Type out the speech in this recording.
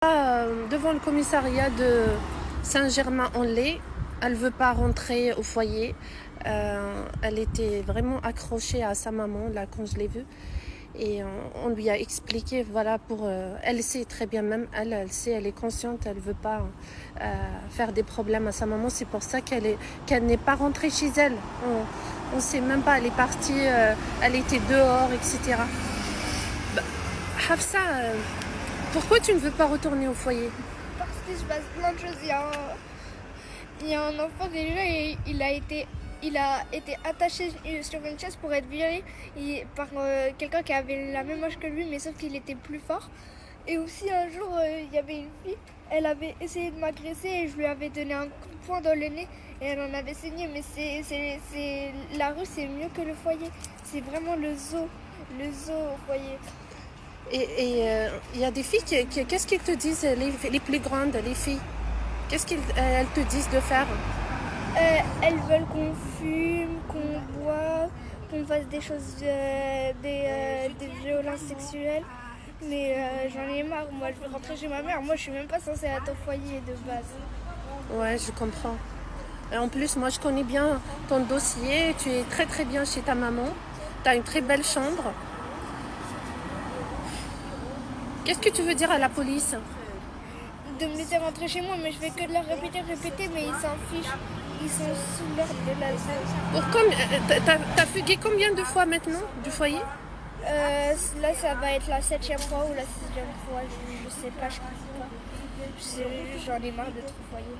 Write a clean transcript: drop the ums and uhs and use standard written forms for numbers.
Devant le commissariat de Saint-Germain-en-Laye. Elle ne veut pas rentrer au foyer. Elle était vraiment accrochée à sa maman là quand je l'ai vue. Et on lui a expliqué, voilà, elle sait très bien, même elle sait, elle est consciente, elle ne veut pas faire des problèmes à sa maman. C'est pour ça qu'elle n'est pas rentrée chez elle. On ne sait même pas, elle est partie, elle était dehors, etc. Hafsa, pourquoi tu ne veux pas retourner au foyer? Parce qu'il se passe plein de choses. Il y a un enfant déjà et il a été attaché sur une chaise pour être violé par quelqu'un qui avait la même âge que lui, mais sauf qu'il était plus fort. Et aussi un jour, il y avait une fille, elle avait essayé de m'agresser et je lui avais donné un coup de poing dans le nez et elle en avait saigné. Mais la rue, c'est mieux que le foyer. C'est vraiment le zoo au foyer. Et il y a des filles qu'est-ce qu'elles te disent, les plus grandes, les filles? Qu'est-ce qu'elles te disent de faire? Elles veulent qu'on fume, qu'on boive, qu'on fasse des choses, des violences sexuelles. Mais j'en ai marre, moi je veux rentrer chez ma mère. Moi je suis même pas censée être au foyer de base. Ouais, je comprends. Et en plus, moi, je connais bien ton dossier. Tu es très très bien chez ta maman. Tu as une très belle chambre. Qu'est-ce que tu veux dire à la police? De me laisser rentrer chez moi, mais je vais que de leur répéter, mais ils s'en fichent. Ils sont sous l'ordre de la zone. T'as fugué combien de fois maintenant du foyer? Là ça va être la 7e fois ou la 6e fois, je sais pas, je compte pas. J'en ai marre d'être au foyer.